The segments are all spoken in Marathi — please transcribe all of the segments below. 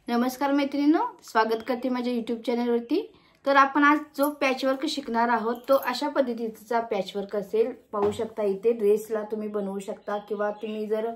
नमस्कार मैत्रिणींनो, स्वागत करते माझ्या YouTube चॅनलवरती। तर आपण आज जो पॅचवर्क शिकणार आहोत तो अशा पद्धतीचा पॅचवर्क असेल। पाहू शकता इथे ड्रेसला तुम्ही बनवू शकता किंवा तुम्ही जर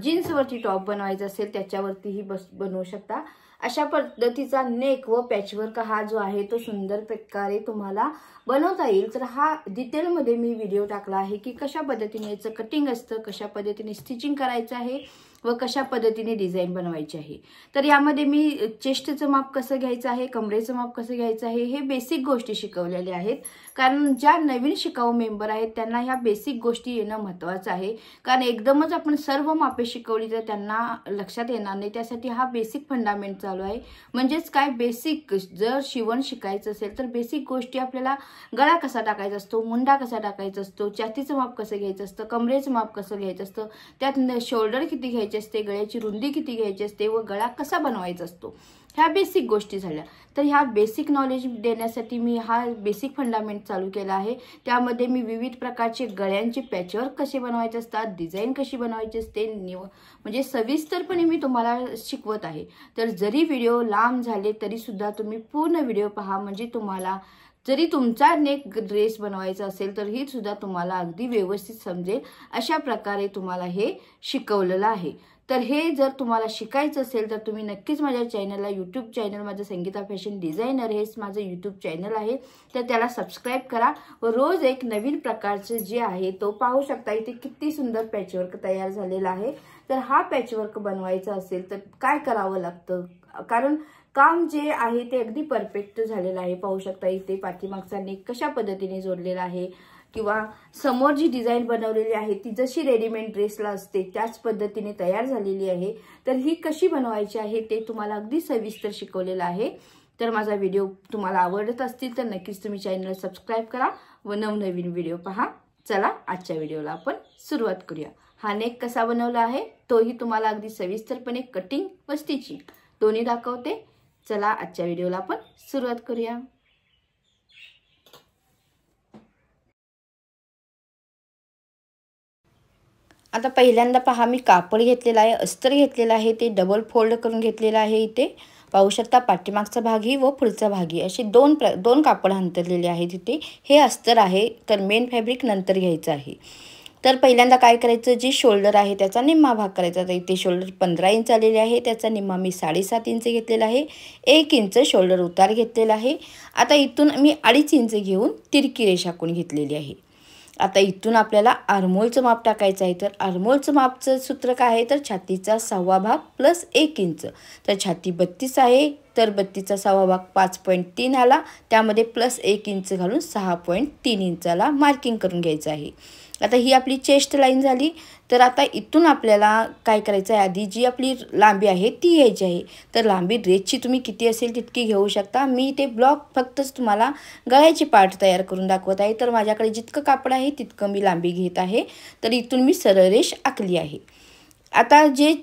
जीन्सवरती टॉप बनवायचा असेल त्याच्यावरतीही बनवू शकता। अशा पद्धतीचा नेक व पॅचवर्क हा जो आहे तो सुंदर प्रकारे तुम्हाला बनवता येईल। तर हा डिटेल मध्ये मी व्हिडिओ टाकला आहे की कशा पद्धतीने याचं कटिंग असतं, कशा पद्धतीने स्टिचिंग करायचं आहे व कशा पद्धतीने डिझाइन बनवायची आहे। तर यामध्ये मी चेस्टचं माप कसं घ्यायचं आहे, कमरेचं माप कसं घ्यायचं आहे हे बेसिक गोष्टी शिकवलेल्या आहेत। कारण ज्या नवीन शिकाऊ मेंबर आहेत त्यांना ह्या बेसिक गोष्टी येणं महत्त्वाचं आहे। कारण एकदमच आपण सर्व मापे शिकवली तर त्यांना लक्षात येणार नाही। त्यासाठी हा बेसिक फंडामेंट चालू आहे। म्हणजेच काय, बेसिक जर शिवण शिकायचं असेल तर बेसिक गोष्टी आपल्याला गळा कसा टाकायचा असतो, मुंडा कसा टाकायचा असतो, छातीचं माप कसं घ्यायचं असतं, कमरेचं माप कसं घ्यायचं असतं, त्यात शोल्डर किती घ्यायचे असते, गळ्याची रुंदी किती घ्यायची असते व गळा कसा बनवायचा असतो, ह्या बेसिक गोष्टी झाल्या। तर ह्या बेसिक नॉलेज देण्यासाठी मी हा बेसिक फंडामेंट चालू केला आहे। त्यामध्ये मी विविध प्रकारचे गळ्यांचे पॅचवर्क कसे बनवायचे असतात, डिझाइन कशी बनवायची असते, म्हणजे सविस्तरपणे मी तुम्हाला शिकवत आहे। तर जरी व्हिडिओ लांब झाले तरी सुद्धा तुम्ही पूर्ण व्हिडिओ पहा, म्हणजे तुम्हाला जरी तुमचा नेक ड्रेस बनवायचा असेल तर ही सुद्धा तुम्हाला अगदी व्यवस्थित समजेल। अशा प्रकारे तुम्हाला हे शिकवलेलं आहे। तर हे जर तुम्हाला शिकायचं असेल तर तुम्ही नक्कीच माझ्या चॅनलला, YouTube चॅनल माझं संगीता फॅशन डिझायनर हेच माझं YouTube चॅनल आहे, तर त्याला सबस्क्राइब करा व रोज एक नवीन प्रकारचे जे आहे तो पाहू शकता। इथे किती सुंदर पॅचवर्क तयार झालेला आहे। तर हा पॅचवर्क बनवायचा असेल तर काय करावं लागतं, कारण काम जे आहे ते अगदी परफेक्ट झालेलं आहे। पाहू शकता इथे पाठीमागचा नेक कशा पद्धतीने जोडलेला आहे किंवा समोर जी डिझाइन बनवलेली आहे ती जशी रेडीमेड ड्रेसला असते त्याच पद्धतीने तयार झालेली आहे। तर ही कशी बनवायची आहे ते तुम्हाला अगदी सविस्तर शिकवलेलं आहे। तर माझा व्हिडिओ तुम्हाला आवडत असतील तर नक्कीच तुम्ही चॅनलला सबस्क्राइब करा व नवनवीन व्हिडिओ पहा। चला आजच्या व्हिडिओला आपण सुरुवात करूया। हा नेक कसा बनवला आहे तोही तुम्हाला अगदी सविस्तरपणे कटिंग व स्टिचिंग दोन्ही दाखवते। चला आजच्या व्हिडिओला आपण सुरुवात करूया। आता पहिल्यांदा पहा, मी कापड घेतलेला आहे, अस्तर घेतलेला आहे, ते डबल फोल्ड करून घेतलेला आहे। इथे पाहू शकता पाठीमागचा भागी व पुढचा भागी असे दोन कापड अंतरलेले आहेत। इथे हे अस्तर आहे, तर मेन फॅब्रिक नंतर घ्यायचं आहे। तर पहिल्यांदा काय करायचं, जी शोल्डर आहे त्याचा निम्मा भाग करायचा। तर इथे शोल्डर 15 इंच आलेले आहे, त्याचा निम्मा मी 7.5 इंच घेतलेला आहे। 1 इंच शोल्डर उतार घेतलेला आहे। आता इथून मी 2.5 इंच घेऊन तिरकी रेषा आखून घेतलेली आहे। आता इथून आपल्याला आर्मोलचं माप टाकायचं आहे। तर आर्मोलचं मापचं सूत्र काय आहे, तर छातीचा 1/6 भाग प्लस 1 इंच। तर छाती 32 आहे, तर 32चा 1/6 भाग 5.3 आला, त्यामध्ये प्लस 1 इंच घालून 6.3 इंचाला मार्किंग करून घ्यायचं आहे। आता ही आपली चेस्ट लाईन झाली। तर आता इथून आपल्याला काय करायचं आहे, आधी जी आपली लांबी आहे ती घ्यायची आहे। तर लांबी ड्रेसची तुम्ही किती असेल तितकी घेऊ शकता। मी ते ब्लॉक फक्तच तुम्हाला गळ्याची पार्ट तयार करून दाखवत आहे। तर माझ्याकडे जितकं कापड आहे तितकं मी लांबी घेत आहे। तर इथून मी सरळ रेष आखली आहे। आता जे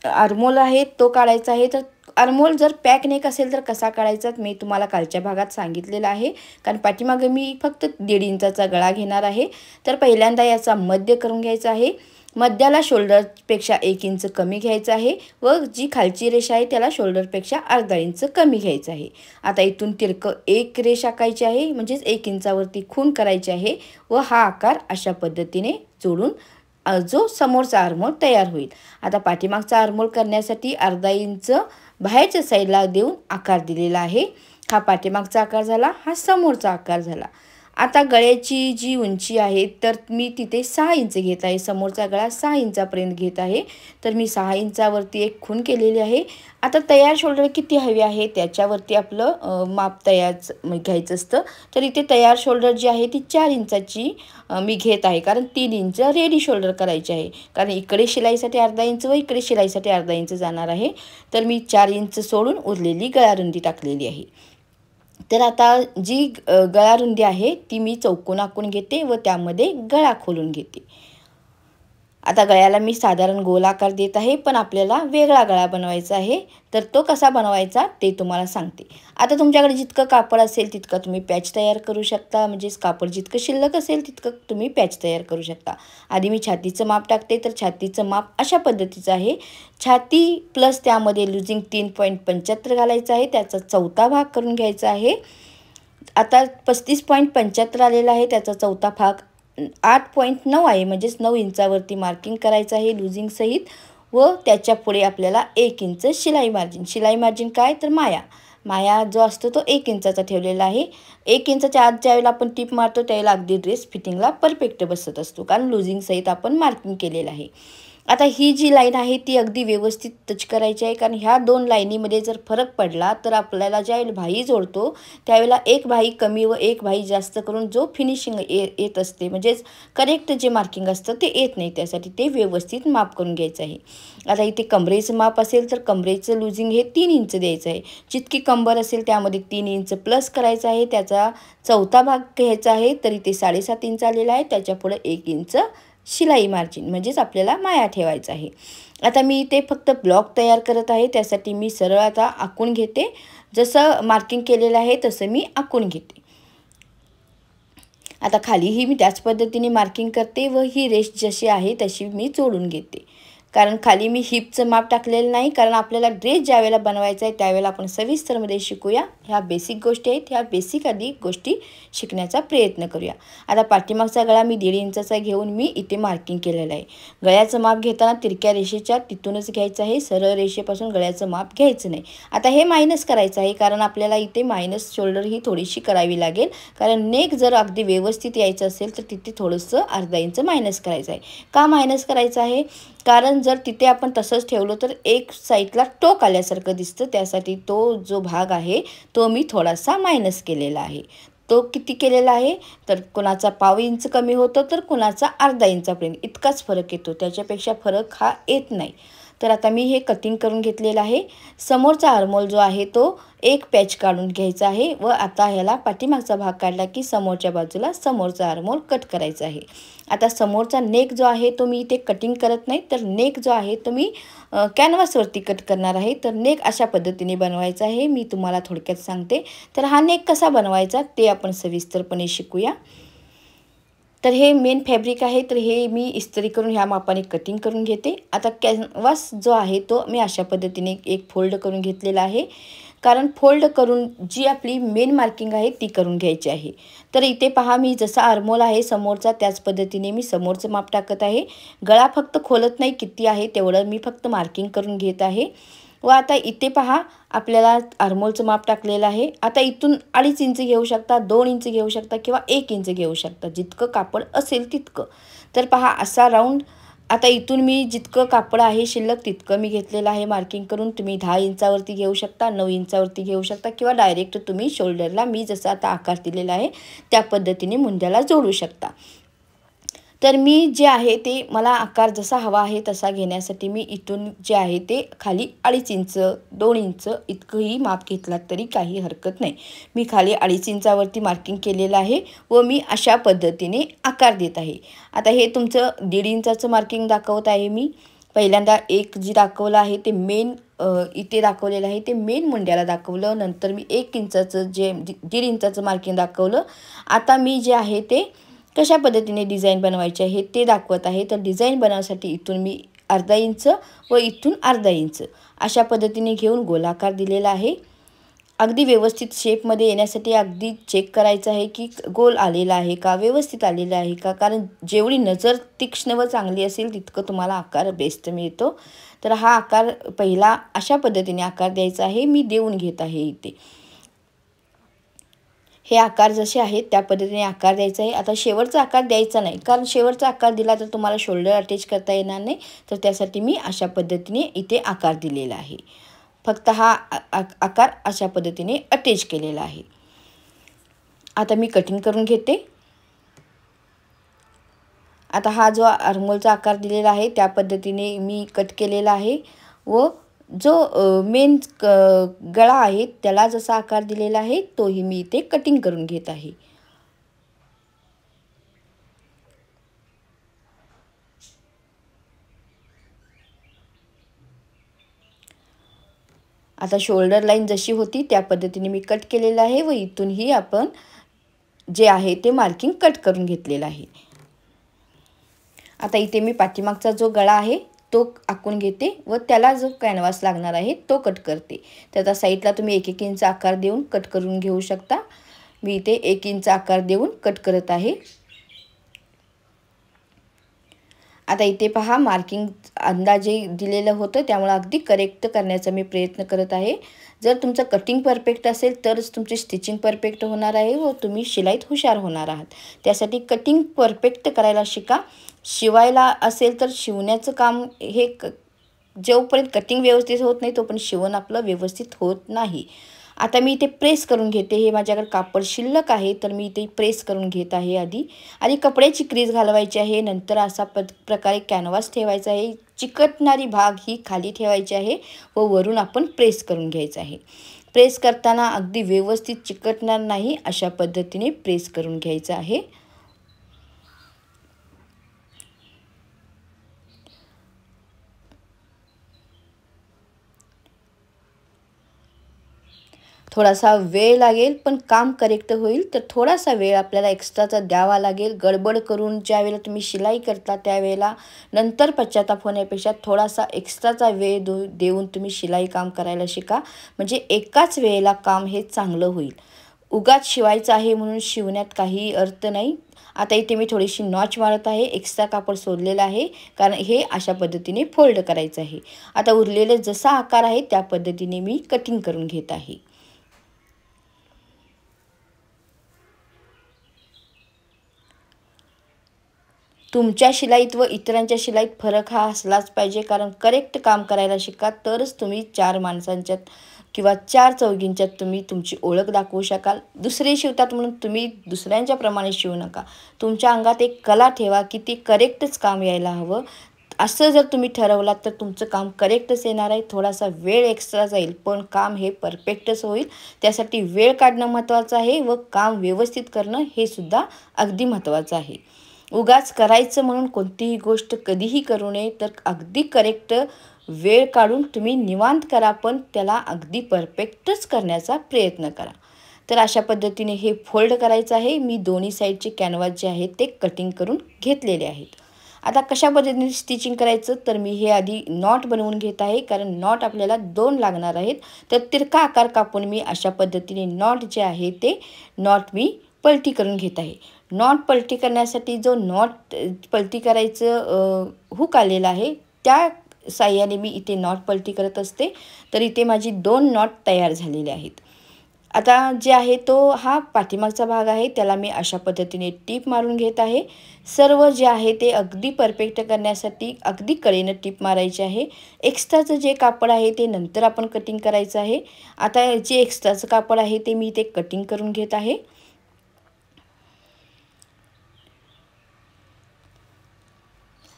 आर्मोल आहे तो काढायचा आहे। तर आर्मोल जर पॅक नेक असेल तर कसा काढायचा मी तुम्हाला कालच्या भागात सांगितलेलं आहे, कारण पाठीमागे मी फक्त 1.5 इंचाचा गळा घेणार आहे। तर पहिल्यांदा याचा मध्य करून घ्यायचा आहे। मध्याला शोल्डरपेक्षा 1 इंच कमी घ्यायचं आहे व जी खालची रेषा आहे त्याला शोल्डरपेक्षा अर्धा इंच कमी घ्यायचं आहे। आता इथून तिरकं एक रेषा आखायची आहे, म्हणजेच 1 इंचावरती खूण करायची आहे व हा आकार अशा पद्धतीने जोडून जो समोरचा आर्मोल तयार होईल। आता पाठीमागचा आर्मोल करण्यासाठी अर्धा इंच बाहेरच्या साईडला देऊन आकार दिलेला आहे। हा पाठीमागचा आकार झाला, हा समोरचा आकार झाला। आता गळ्याची जी उंची आहे तर मी तिथे 6 इंच घेत आहे। समोरचा गळा 6 इंचापर्यंत घेत आहे। तर मी 6 इंचावरती एक खूण केलेली आहे। आता तयार शोल्डर किती हवे आहे त्याच्यावरती आपलं माप घ्यायचं असतं। तर इथे तयार शोल्डर जी आहे ती 4 इंचाची मी घेत आहे, कारण 3 इंच रेडी शोल्डर करायचे आहे। कारण इकडे शिलाईसाठी अर्धा इंच व इकडे शिलाईसाठी अर्धा इंच जाणार आहे। तर मी 4 इंच सोडून उरलेली गळारुंदी टाकलेली आहे। तर आता जी गळारुंदी आहे ती मी चौकोन आखून घेते व त्यामध्ये गळा खोलून घेते। आता गळ्याला मी साधारण गोल आकार देत आहे, पण आपल्याला वेगळा गळा बनवायचा आहे, तर तो कसा बनवायचा ते तुम्हाला सांगते. आता तुमच्याकडे जितकं कापड असेल तितकं तुम्ही पॅच तयार करू शकता, म्हणजेच कापड जितकं शिल्लक असेल तितकं तुम्ही पॅच तयार करू शकता. आधी मी छातीचं माप टाकते, तर छातीचं माप अशा पद्धतीचं आहे. छाती प्लस त्यामध्ये लुजिंग 3.75 घालायचं आहे, त्याचा चौथा भाग करून घ्यायचा आहे. आता 35.75 आलेला आहे, त्याचा चौथा भाग 8.9 आहे, म्हणजेच 9 इंचावरती मार्किंग करायचं आहे लुजिंग सहित. व त्याच्या पुढे आपल्याला 1 इंच शिलाई मार्जिन. शिलाई मार्जिन काय तर माया जो असतो तो 1 इंचाचा ठेवलेला आहे. 1 इंचाच्या आत ज्यावेळेला आपण टिप मारतो त्यावेळेला अगदी ड्रेस फिटिंगला परफेक्ट बसत असतो, कारण लुजिंग सहित आपण मार्किंग केलेलं आहे. आता ही जी लाईन आहे ती अगदी व्यवस्थित टच करायची आहे, कारण ह्या 2 लाईनीमध्ये जर फरक पडला तर आपल्याला ज्यावेळेला भाई जोडतो त्यावेळेला एक भाई कमी व एक भाई जास्त करून जो फिनिशिंग येत असते, म्हणजेच करेक्ट जे मार्किंग असतं ते येत नाही. त्यासाठी ते व्यवस्थित माप करून घ्यायचं आहे. आता इथे कमरेचं माप असेल तर कमरेचं लुजिंग हे 3 इंच द्यायचं आहे. जितकी कंबर असेल त्यामध्ये 3 इंच प्लस करायचं आहे, त्याचा चौथा भाग घ्यायचा आहे. तर इथे 7.5 इंच आलेला आहे, त्याच्या पुढे 1 इंच शिलाई मार्जिन, म्हणजेच आपल्याला माया ठेवायचा आहे. आता मी इथे फक्त ब्लॉक तयार करत आहे, त्यासाठी मी सरळ आता आखून घेते. जसं मार्किंग केलेलं आहे तसं मी आखून घेते. आता खालीही मी त्याच पद्धतीने मार्किंग करते व ही रेष जशी आहे तशी मी जोडून घेते, कारण खाली मी हिपचं माप टाकलेलं नाही, कारण आपल्याला ड्रेस ज्यावेळेला बनवायचा आहे त्यावेळेला आपण सविस्तरमध्ये शिकूया. ह्या बेसिक गोष्टी आहेत, ह्या बेसिक आधी गोष्टी शिकण्याचा प्रयत्न करूया. आता पाठीमागचा गळा मी 1.5 इंचाचा घेऊन मी इथे मार्किंग केलेलं आहे. गळ्याचं माप घेताना तिरक्या रेषेच्या तिथूनच घ्यायचं आहे, सरळ रेषेपासून गळ्याचं माप घ्यायचं नाही. आता हे मायनस करायचं आहे, कारण आपल्याला इथे मायनस शोल्डर ही थोडीशी करावी लागेल, कारण नेक जर अगदी व्यवस्थित यायचं असेल तर तिथे थोडंसं अर्धा इंच मायनस करायचं आहे. का मायनस करायचं आहे? कारण जर तिथे आपण तसंच ठेवलं तर एक साईडला टोक आल्यासारखं दिसतं, त्यासाठी तो जो भाग आहे तो मी थोडासा मायनस केलेला आहे. तो किती केलेला आहे तर कुणाचा पाव इंच कमी होतो तर कुणाचा अर्धा इंचापर्यंत इतकाच फरक येतो, त्याच्यापेक्षा फरक हा येत नाही. तर आता मी हे कटिंग करून घेतलेलं आहे. समोरचा आर्महोल जो आहे तो एक पॅच काढून घ्यायचा आहे व आता ह्याला पाठीमागचा भाग काढला की समोरच्या बाजूला समोरचा आर्महोल कट करायचा आहे. आता समोरचा नेक जो आहे तो मी इथे कटिंग करत नाही, तर नेक जो आहे तो मी कॅनव्हासवरती कट करणार आहे. तर नेक अशा पद्धतीने बनवायचा आहे, मी तुम्हाला थोडक्यात सांगते. तर हा नेक कसा बनवायचा ते आपण सविस्तरपणे शिकूया. तर हे मेन फॅब्रिक आहे, तर हे मी इस्त्री करून ह्या मापाने कटिंग करून घेते. आता कॅनव्हास जो आहे तो मी अशा पद्धतीने एक फोल्ड करून घेतलेला आहे, कारण फोल्ड करून जी आपली मेन मार्किंग आहे ती करून घ्यायची आहे. तर इथे पहा, मी जसा आर्महोल आहे समोरचा त्याच पद्धतीने मी समोरचं माप टाकत आहे. गळा फक्त खोलत नाही, किती आहे तेवढं मी फक्त मार्किंग करून घेत आहे. व आता इथे पहा, आपल्याला आर्महोलचं माप टाकलेलं आहे. आता इथून 2.5 इंच घेऊ शकता, 2 इंच घेऊ शकता किंवा 1 इंच घेऊ शकता, जितकं कापड असेल तितकं. तर पहा असा राऊंड. आता इथून मी जितकं कापड आहे शिल्लक तितकं मी घेतलेलं आहे मार्किंग करून. तुम्ही 10 इंचावरती घेऊ शकता, 9 इंचावरती घेऊ शकता किंवा डायरेक्ट तुम्ही शोल्डरला मी जसा आता आकार दिलेला आहे त्या पद्धतीने मुंड्याला जोडू शकता. तर मी जे आहे ते मला आकार जसा हवा आहे तसा घेण्यासाठी मी इथून जे आहे ते खाली 2.5 इंच 2 इंच इतकंही माप घेतलात तरी काही हरकत नाही. मी खाली 2.5 इंचावरती मार्किंग केलेलं आहे व मी अशा पद्धतीने आकार देत आहे. आता हे तुमचं 1.5 इंचाचं मार्किंग दाखवत आहे मी. पहिल्यांदा एक जी दाखवलं आहे ते मेन इथे दाखवलेलं आहे ते मेन मुंड्याला दाखवलं, नंतर मी 1 इंचाचं जे 1.5 इंचाचं मार्किंग दाखवलं. आता मी जे आहे ते कशा पद्धतीने डिझाईन बनवायची आहे ते दाखवत आहे. तर डिझाईन बनवण्यासाठी इथून मी अर्धा इंच व इथून अर्धा इंच अशा पद्धतीने घेऊन गोलाकार दिलेला आहे. अगदी व्यवस्थित शेपमध्ये येण्यासाठी अगदी चेक करायचं आहे की गोल आलेला आहे का, व्यवस्थित आलेला आहे का, कारण जेवढी नजर तीक्ष्ण व चांगली असेल तितकं तुम्हाला आकार बेस्ट मिळतो. तर हा आकार पहिला अशा पद्धतीने आकार द्यायचा आहे, मी देऊन घेत आहे इथे. हे आकार जसे आहेत त्या पद्धतीने आकार द्यायचा आहे. आता शेवटचा आकार द्यायचा नाही, कारण शेवटचा आकार दिला तर तुम्हाला शोल्डर अटॅच करता येणार नाही, तर त्यासाठी मी अशा पद्धतीने इथे आकार दिलेला आहे. फक्त हा आकार अशा पद्धतीने अटॅच केलेला आहे. आता मी कटिंग करून घेते. आता हा जो आर्महोलचा आकार दिलेला आहे त्या पद्धतीने मी कट केलेला आहे व जो मेन गळा आहे त्याला जसा आकार दिलेला आहे तोही मी इथे कटिंग करून घेत आहे. आता शोल्डर लाईन जशी होती त्या पद्धतीने मी कट केलेलं आहे व इथूनही आपण जे आहे ते मार्किंग कट करून घेतलेलं आहे। आता इथे मी पाठीमागचा जो गळा आहे तो आखून घेते व त्याला जो कॅनव्हास लागणार आहे तो कट करते। त्याचा साईडला तुम्ही 1-1 इंच आकार देऊन कट करून घेऊ शकता। मी इथे 1 इंच आकार देऊन कट करत आहे। आता इथे पहा मार्किंग अंदाजे दिलेलं होतं त्यामुळे अगदी करेक्ट करण्याचा मी प्रयत्न करत आहे। जर तुमचं कटिंग परफेक्ट असेल तरच तुमची स्टिचिंग परफेक्ट होणार आहे व तुम्ही शिलाईत हुशार होणार आहात। त्यासाठी कटिंग परफेक्ट करायला शिका। शिवायला असेल तर शिवण्याचं काम हे जोपर्यंत कटिंग व्यवस्थित होत नाही तोपर्यंत शिवण आपलं व्यवस्थित होत नाही। आता मी इथे प्रेस करून घेते। हे माझ्याकडे कापड शिल्लक आहे तर मी इथे प्रेस करून घेत आहे। आधी कपड्याची क्रीज घालवायची आहे, नंतर असा प्रकारे कॅनव्हास ठेवायचा आहे। चिकटणारी भाग ही खाली ठेवायची आहे व वरून आपण प्रेस करून घ्यायचं आहे। प्रेस करताना अगदी व्यवस्थित चिकटणार नाही अशा पद्धतीने प्रेस करून घ्यायचं आहे। थोडासा वेळ लागेल पण काम करेक्ट होईल, तर थोडासा वेळ आपल्याला एक्स्ट्राचा द्यावा लागेल। गडबड करून ज्यावेळेला तुम्ही शिलाई करता त्यावेळेला नंतर पश्चाताप होण्यापेक्षा थोडासा एक्स्ट्राचा वेळ देऊन तुम्ही शिलाई काम करायला शिका, म्हणजे एकाच वेळेला काम हे चांगलं होईल। उगाच शिवायचं आहे म्हणून शिवण्यात काही अर्थ नाही। आता इथे मी थोडीशी नॉच मारत आहे, एक्स्ट्रा कापड सोडलेलं आहे कारण हे अशा पद्धतीने फोल्ड करायचं आहे। आता उरलेले जसा आकार आहे त्या पद्धतीने मी कटिंग करून घेत आहे। तुमच्या शिलाईत व इतरांच्या शिलाईत फरक हा असलाच पाहिजे, कारण करेक्ट काम करायला शिका तरच तुम्ही 4 माणसांच्यात किंवा 4 चौघींच्यात तुम्ही तुमची ओळख दाखवू शकाल। दुसरे शिवतात म्हणून तुम्ही दुसऱ्यांच्या प्रमाणे शिवू नका। तुमच्या अंगात एक कला ठेवा की ते करेक्टच काम यायला हवं। असं जर तुम्ही ठरवलात तर तुमचं काम करेक्टच येणार आहे। थोडासा वेळ एक्स्ट्रा जाईल पण काम हे परफेक्टच होईल। त्यासाठी वेळ काढणं महत्त्वाचं आहे व काम व्यवस्थित करणं हे सुद्धा अगदी महत्त्वाचं आहे। उगाच करायचं म्हणून कोणतीही गोष्ट कधीही करू नये, तर अगदी करेक्ट वेळ काढून तुम्ही निवांत करा पण त्याला अगदी परफेक्टच करण्याचा प्रयत्न करा। तर अशा पद्धतीने हे फोल्ड करायचं आहे। मी दोन्ही साईडचे कॅनव्हास जे आहे ते कटिंग करून घेतलेले आहेत। आता कशा पद्धतीने स्टिचिंग करायचं, तर मी हे आधी नॉट बनवून घेत आहे कारण नॉट आपल्याला 2 लागणार आहेत। तर तिरका आकार कापून मी अशा पद्धतीने नॉट जे आहे ते नॉट मी पलटी करून घेत आहे। नॉट पलटी करण्यासाठी जो नॉट पलटी करायचं हुक आलेला आहे त्या साह्याने मी इथे नॉट पलटी करत असते। तर इथे माझी 2 नॉट तयार झालेले आहेत। आता जे आहे तो हा पाठीमागचा भाग आहे त्याला मी अशा पद्धतीने टीप मारून घेत आहे। सर्व जे आहे ते अगदी परफेक्ट करण्यासाठी अगदी कडेनं टीप मारायची आहे। एक्स्ट्राचं जे कापड आहे ते नंतर आपण कटिंग करायचं आहे। आता जे एक्स्ट्राचं कापड आहे ते मी इथे कटिंग करून घेत आहे।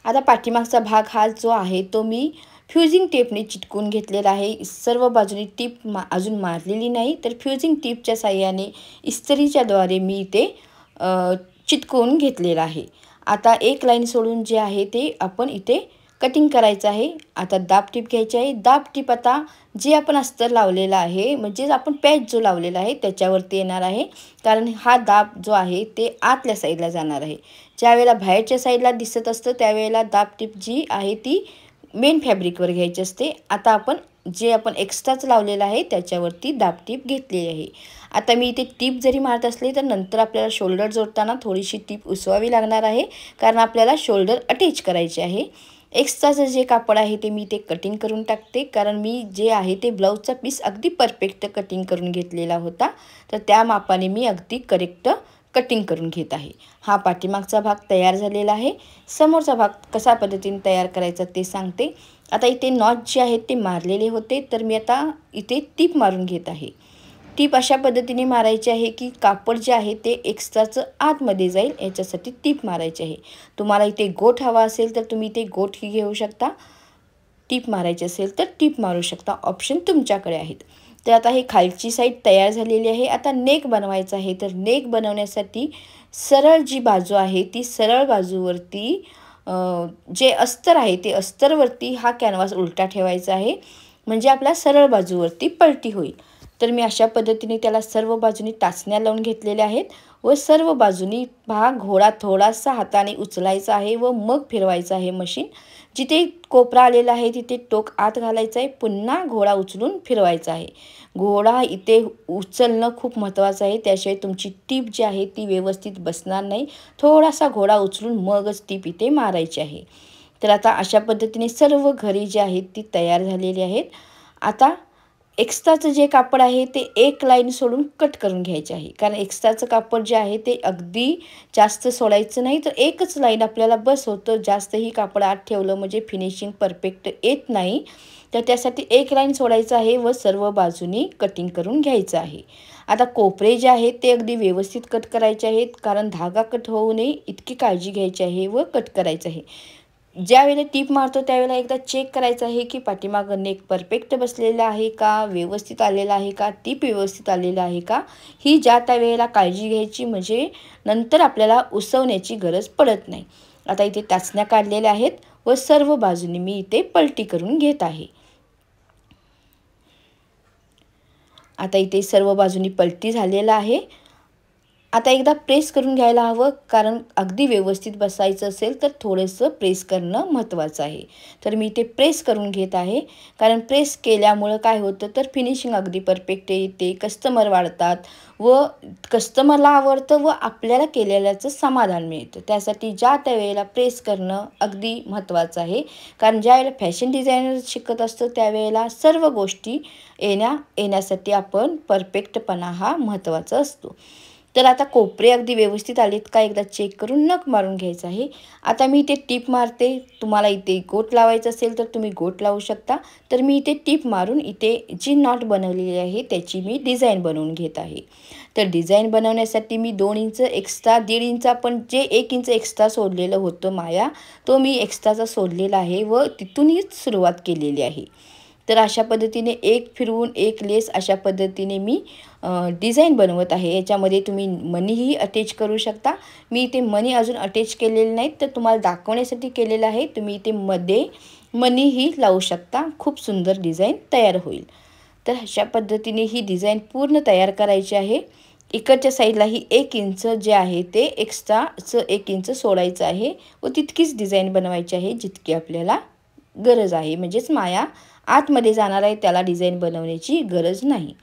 आता पाठीमागचा भाग हा जो आहे तो मी फ्युजिंग टेपने चिटकून घेतलेला आहे। सर्व बाजूनी टीप अजून मारलेली नाही, तर फ्युजिंग टीपच्या साहाय्याने इस्त्रीच्या द्वारे मी इथे चिटकवून घेतलेला आहे। आता एक लाईन सोडून जे आहे ते आपण इथे कटिंग करायचं आहे। आता दाब टीप घ्यायची आहे। दाब टीप आता जे आपण अस्तर लावलेला आहे म्हणजे आपण पॅच जो लावलेला आहे त्याच्यावरती येणार आहे, कारण हा दाब जो आहे ते आतल्या साईडला जाणार आहे। ज्यावेळेला बाहेरच्या साईडला दिसत असतं त्यावेळेला दाब टीप जी आहे ती मेन फॅब्रिकवर घ्यायची असते। आता आपण जे आपण एक्स्ट्राच लावलेलं आहे त्याच्यावरती दाब टीप घेतलेली आहे। आता मी इथे टीप जरी मारत असले तर नंतर आपल्याला शोल्डर जोडताना थोडीशी टीप उसवावी लागणार आहे, कारण आपल्याला शोल्डर अटॅच करायचे आहे। एक्स्ट्राचं जे कापड आहे ते मी ते कटिंग करून टाकते, कारण मी जे आहे ते ब्लाऊजचा पीस अगदी परफेक्ट कटिंग करून घेतलेला होता, तर त्या मापाने मी अगदी करेक्ट कटिंग करून घेत आहे। हा पाठीमागचा भाग तयार झालेला आहे। समोरचा भाग कशा पद्धतीने तयार करायचा ते सांगते। आता इथे नॉट जे आहेत ते मारलेले होते, तर मी आता इथे टीप मारून घेत आहे। टीप अशा पद्धतीने मारायची आहे की कापड जे आहे ते एक्स्ट्राचं आतमध्ये जाईल, याच्यासाठी टीप मारायची आहे। तुम्हाला इथे गोठ हवा असेल तर तुम्ही इथे गोठही घेऊ शकता, टीप मारायची असेल तर टीप मारू शकता, ऑप्शन तुमच्याकडे आहेत। तर आता हे खालची साईड तयार झालेली आहे। आता नेक बनवायचा आहे, तर नेक बनवण्यासाठी सरळ जी बाजू आहे ती सरळ बाजूवरती जे अस्तर आहे ते अस्तरवरती हा कॅनव्हास उलटा ठेवायचा आहे म्हणजे आपल्या सरळ बाजूवरती पलटी होईल। तर मी अशा पद्धतीने त्याला सर्व बाजूनी टाचण्या लावून घेतलेल्या आहेत व सर्व बाजूनी घोडा थोडासा हाताने उचलायचा आहे व मग फिरवायचा आहे मशीन। जिथे कोपरा आलेला आहे तिथे टोक आत घालायचं आहे, पुन्हा घोडा उचलून फिरवायचा आहे। घोडा इथे उचलणं खूप महत्त्वाचं आहे, त्याशिवाय तुमची टीप जी आहे ती व्यवस्थित बसणार नाही। थोडासा घोडा उचलून मगच टीप इथे मारायची आहे। तर आता अशा पद्धतीने सर्व घरी जी आहेत ती तयार झालेली आहेत। आता एक्स्ट्राचं जे कापड आहे ते एक लाईन सोडून कट करून घ्यायचे आहे, कारण एक्स्ट्राचं कापड जे आहे ते अगदी जास्त सोडायचं नाही, तर एकच लाईन आपल्याला बस होतं। जास्तही कापड आत ठेवलं म्हणजे फिनिशिंग परफेक्ट येत नाही, तर त्यासाठी एक लाईन सोडायचं आहे व सर्व बाजूनी कटिंग करून घ्यायचं आहे। आता कोपरे जे आहेत ते अगदी व्यवस्थित कट करायचे आहेत, कारण धागा कट होऊ नये इतकी काळजी घ्यायची आहे व कट करायचं आहे। ज्यावेळेला टीप मारतो त्यावेळेला एकदा चेक करायचं आहे की पाठीमागं नेक परफेक्ट बसलेला आहे का, व्यवस्थित आलेला आहे का, टीप व्यवस्थित आलेला आहे का, ही ज्या त्या वेळेला काळजी घ्यायची, म्हणजे नंतर आपल्याला उसवण्याची गरज पडत नाही। आता इथे टाचण्या काढलेल्या आहेत व सर्व बाजूनी मी इथे पलटी करून घेत आहे। आता इथे सर्व बाजूनी पलटी झालेला आहे। आता एकदा प्रेस करून घ्यायला हवं, कारण अगदी व्यवस्थित बसायचं असेल तर थोडंसं प्रेस करणं महत्त्वाचं आहे। तर मी इथे प्रेस करून घेत आहे, कारण प्रेस केल्यामुळं काय होतं तर फिनिशिंग अगदी परफेक्ट येते, कस्टमर वाढतात व कस्टमरला आवडतं व आपल्याला केलेल्याचं समाधान मिळतं। त्यासाठी ज्या त्या वेळेला प्रेस करणं अगदी महत्त्वाचं आहे, कारण ज्यावेळेला फॅशन डिझायनर शिकत असतो त्यावेळेला सर्व गोष्टी येण्यासाठी आपण परफेक्टपणा हा महत्त्वाचा असतो। तर आता कोपरे अगदी व्यवस्थित आलेत का एकदा चेक करून नख मारून घ्यायचं आहे। आता मी इथे टीप मारते, तुम्हाला इथे गोट लावायचं असेल तर तुम्ही गोट लावू शकता। तर मी इथे टीप मारून इथे जी नॉट बनवलेली आहे त्याची मी डिझाईन बनवून घेत आहे। तर डिझाईन बनवण्यासाठी मी 2 इंच एक्स्ट्रा, 1.5 इंच आपण जे 1 इंच एक्स्ट्रा सोडलेलं होतं माया, तो मी एक्स्ट्राचा सोडलेला आहे व तिथूनच सुरुवात केलेली आहे। तर अशा पद्धतीने एक फिरवून एक लेस अशा पद्धतीने मी डिझाईन बनवत आहे। याच्यामध्ये तुम्ही मनीही अटॅच करू शकता। मी इथे मनी अजून अटॅच केलेले नाहीत, तर तुम्हाला दाखवण्यासाठी केलेलं आहे। तुम्ही इथे मध्ये मनीही लावू शकता, खूप सुंदर डिझाईन तयार होईल। तर अशा पद्धतीने ही डिझाईन पूर्ण तयार करायची आहे। इकडच्या साईडला ही 1 इंच जे आहे ते एक्स्ट्राचं 1 इंच सोडायचं आहे व तितकीच डिझाईन बनवायची आहे जितकी आपल्याला गरज आहे, म्हणजेच माया आतमध्ये जाणार आहे त्याला डिझाईन बनवण्याची गरज नाही।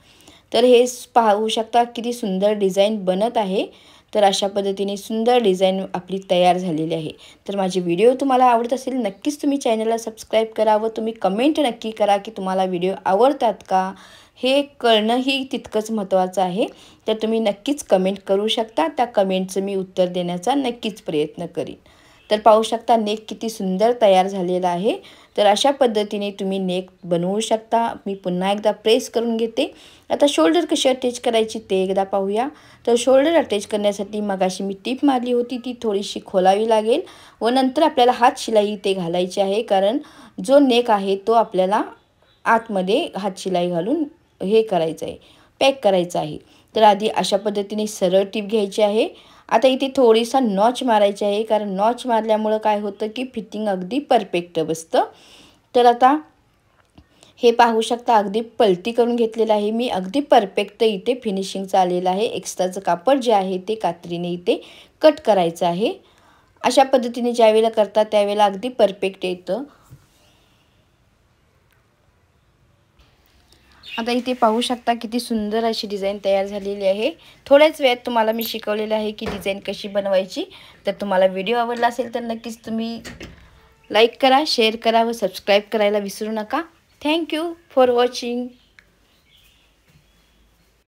तर हे पाहू शकता किती सुंदर डिझाईन बनत आहे। तर अशा पद्धतीने सुंदर डिझाईन आपली तयार झालेली आहे। तर माझे व्हिडिओ तुम्हाला आवडत असेल नक्कीच तुम्ही चॅनलला सबस्क्राईब करा व तुम्ही कमेंट नक्की करा की तुम्हाला व्हिडिओ आवडतात का, हे कळणंही तितकंच महत्त्वाचं आहे। तर तुम्ही नक्कीच कमेंट करू शकता, त्या कमेंटचं मी उत्तर देण्याचा नक्कीच प्रयत्न करीन। तर पाहू शकता नेक किती सुंदर तयार झालेला आहे। तर अशा पद्धतीने तुम्ही नेक बनवू शकता। मी पुन्हा एकदा प्रेस करून घेते। आता शोल्डर कशी अटॅच करायची ते एकदा पाहूया। तर शोल्डर अटॅच करण्यासाठी मगाशी मी टीप मारली होती ती थोडीशी खोलावी लागेल व नंतर आपल्याला हात शिलाई इथे घालायची आहे, कारण जो नेक आहे तो आपल्याला आतमध्ये हात शिलाई घालून हे करायचं आहे, पॅक करायचं आहे। तर आधी अशा पद्धतीने सरळ टीप घ्यायची आहे। आता इथे थोडीसा नॉच मारायची आहे, कारण नॉच मारल्यामुळं काय होतं की फिटिंग अगदी परफेक्ट बसतं। तर आता हे पाहू शकता अगदी पलटी करून घेतलेलं आहे मी, अगदी परफेक्ट इथे फिनिशिंगचं आलेलं आहे। एक्स्ट्राचं कापड जे आहे ते कात्रीने इथे कट करायचं आहे। अशा पद्धतीने ज्यावेळेला करता त्यावेळेला अगदी परफेक्ट येतं। आता इथे पाहू शकता किती सुंदर अशी डिझाईन तयार झालेली आहे। थोड्याच वेळात तुम्हाला मी शिकवलेलं आहे की डिझाईन कशी बनवायची। तर तुम्हाला व्हिडिओ आवडला असेल तर नक्कीच तुम्ही लाईक करा, शेअर करा व सबस्क्राईब करायला विसरू नका। Thank you for watching.